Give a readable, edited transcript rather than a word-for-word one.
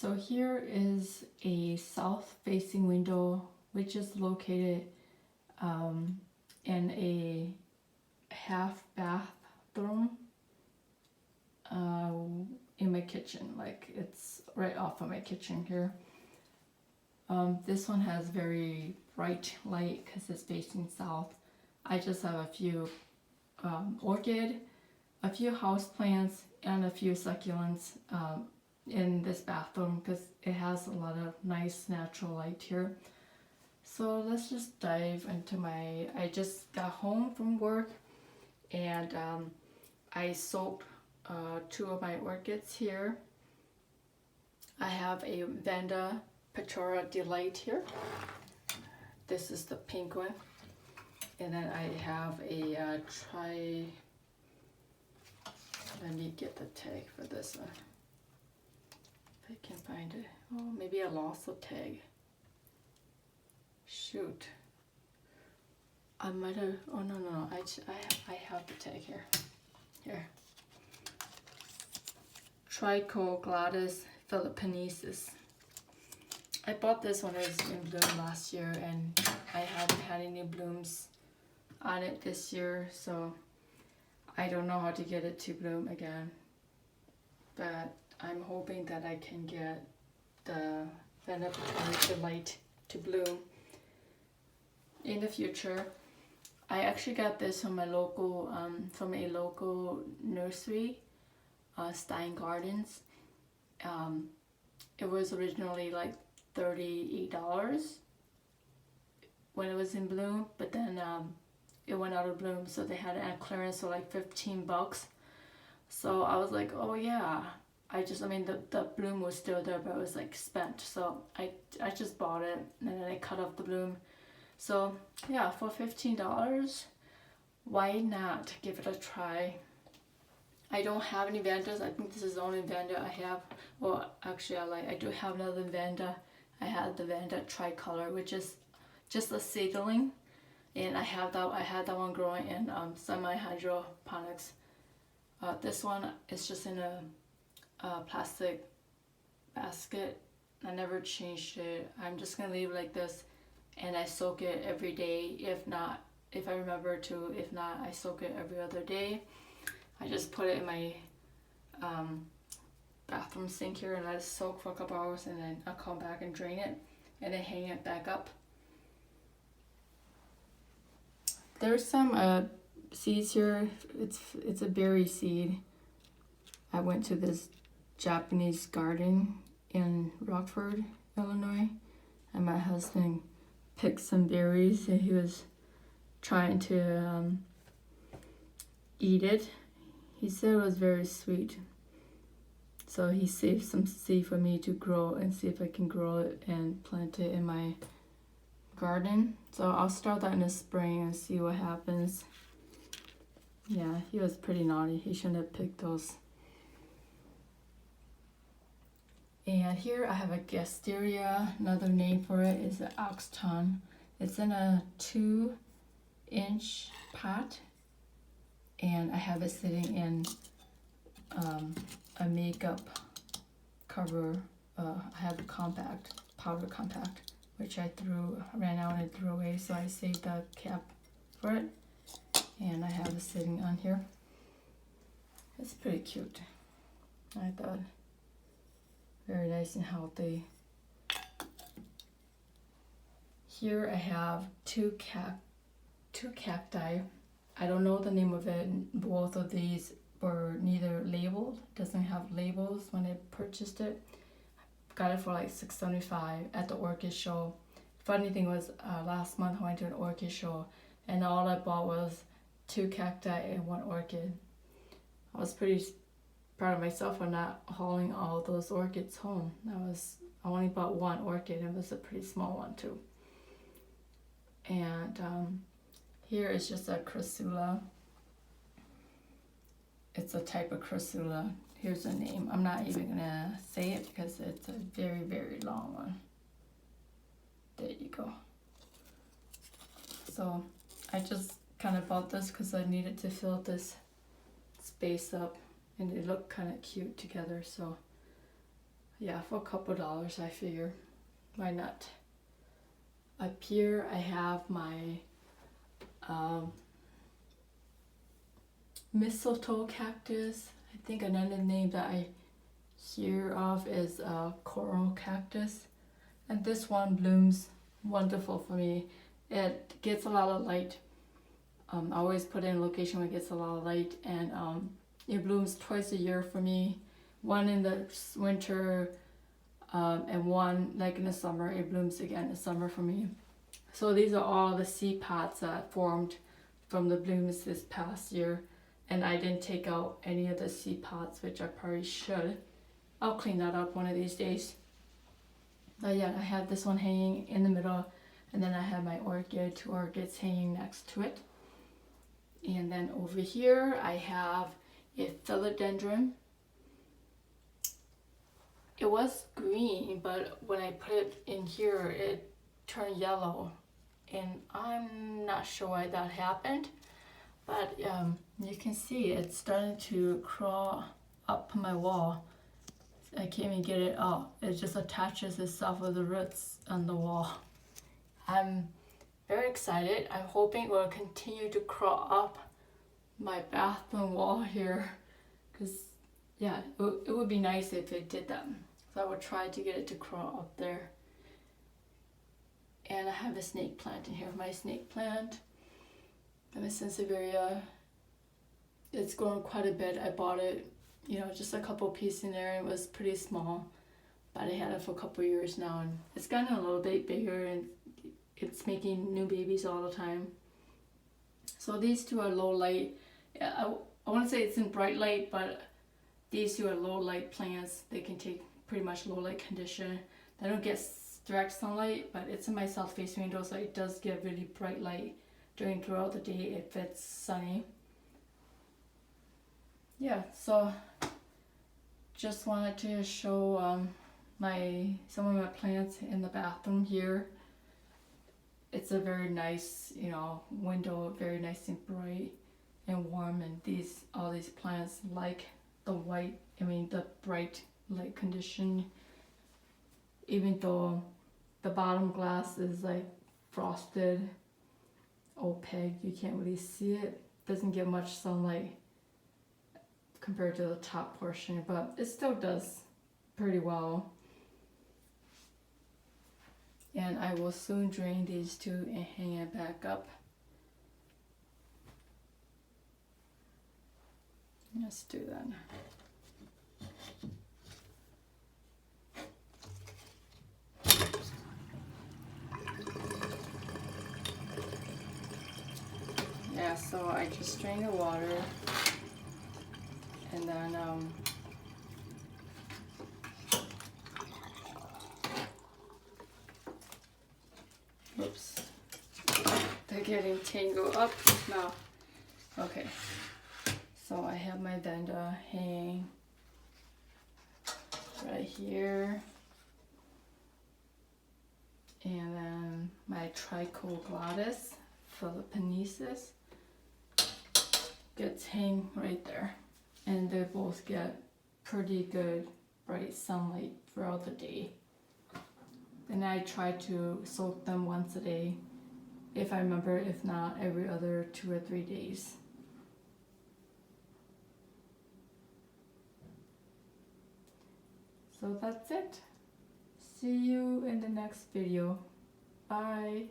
So here is a south-facing window, which is located in a half bathroom in my kitchen. Like it's right off of my kitchen here. This one has very bright light because it's facing south. I just have a few orchid, a few house plants, and a few succulents in this bathroom because it has a lot of nice natural light here. So let's just dive into I just got home from work and I soaked two of my orchids here. I have a Vanda Petora Delight here. This is the pink one. And then I have a let me get the tag for this one. If I can find it. Oh, maybe I lost the tag. Shoot. I might have, oh no, I have the tag here. Here. Trichoglades philippinesis. I bought this one, it was in bloom last year and I haven't had any blooms on it this year, so I don't know how to get it to bloom again. But I'm hoping that I can get the Vanda Petora Delight to bloom in the future. I actually got this from a local nursery, Stein Gardens. It was originally like $38 when it was in bloom, but then it went out of bloom, so they had it at clearance for like $15. So I was like, oh yeah. I mean the bloom was still there, but it was like spent. So I just bought it and then I cut off the bloom. So yeah, for $15, why not give it a try? I don't have any Vandas. I think this is the only Vanda I have. Well, actually I do have another Vanda. I had the Vanda Tricolor, which is just a seedling. And I had that one growing in semi-hydroponics. This one is just in a plastic basket. I never changed it. I'm just gonna leave it like this, and I soak it every day. If I remember to. If not, I soak it every other day. I just put it in my bathroom sink here and let it soak for a couple hours, and then I'll come back and drain it, and then hang it back up. There's some seeds here. It's a berry seed. I went to this Japanese garden in Rockford, Illinois, and my husband picked some berries and he was trying to eat it. He said it was very sweet. So he saved some seed for me to grow and see if I can grow it and plant it in my garden. So I'll start that in the spring and see what happens. Yeah, he was pretty naughty. He shouldn't have picked those. And here I have a Gasteria. Another name for it is an oxton. It's in a 2-inch pot, and I have it sitting in a makeup cover. I have a powder compact, which I ran out and threw away, so I saved the cap for it, and I have it sitting on here. It's pretty cute, I thought. Very nice and healthy. Here I have two cacti. I don't know the name of it. Both of these were neither labeled. Doesn't have labels when I purchased it. Got it for like $6.75 at the orchid show. Funny thing was, last month I went to an orchid show and all I bought was 2 cacti and 1 orchid. I was pretty proud of myself for not hauling all those orchids home. I only bought 1 orchid, and it was a pretty small one too. And here is just a crassula. It's a type of crassula. Here's the name. I'm not even gonna say it because it's a very, very long one. There you go. So I just kind of bought this because I needed to fill this space up, and they look kind of cute together, so yeah, for a couple dollars, I figure. Why not? Up here I have my mistletoe cactus. I think another name that I hear of is coral cactus. And this one blooms wonderful for me. It gets a lot of light. I always put it in a location where it gets a lot of light, and it blooms twice a year for me. One in the winter, and one like in the summer. It blooms again in the summer for me. So these are all the seed pods that formed from the blooms this past year, and I didn't take out any of the seed pods, which I probably should. I'll clean that up one of these days. But yeah, I have this one hanging in the middle, and then I have my orchid, 2 orchids hanging next to it. And then over here I have a philodendron. It was green, but when I put it in here it turned yellow, and I'm not sure why that happened, but you can see it's starting to crawl up my wall. I can't even get it out. It just attaches itself with the roots on the wall. I'm very excited. I'm hoping it will continue to crawl up my bathroom wall here, because yeah, it would be nice if it did that. So I would try to get it to crawl up there. And I have a snake plant in here. My snake plant, my sansevieria, it's grown quite a bit. I bought it, just a couple pieces in there, and it was pretty small, but I had it for a couple years now, and it's gotten a little bit bigger, and it's making new babies all the time. So these two are low light. I want to say it's in bright light, but these two are low light plants. They can take pretty much low light condition. They don't get direct sunlight, but it's in my south facing window, so it does get really bright light throughout the day if it's sunny. Yeah, so just wanted to show some of my plants in the bathroom here. It's a very nice, window, very nice and bright and warm, and all these plants like the bright light condition. Even though the bottom glass is like frosted, opaque, you can't really see it. Doesn't get much sunlight compared to the top portion, but it still does pretty well. And I will soon drain these two and hang it back up. Let's do that. Yeah, so I just drain the water, and then oops, they're getting tangled up now. Okay, so I have my venda hanging right here, and then my trichoglottis philippinesis gets hang right there, and they both get pretty good bright sunlight throughout the day. And I try to soak them once a day if I remember, if not every other 2 or 3 days. So that's it. See you in the next video. Bye.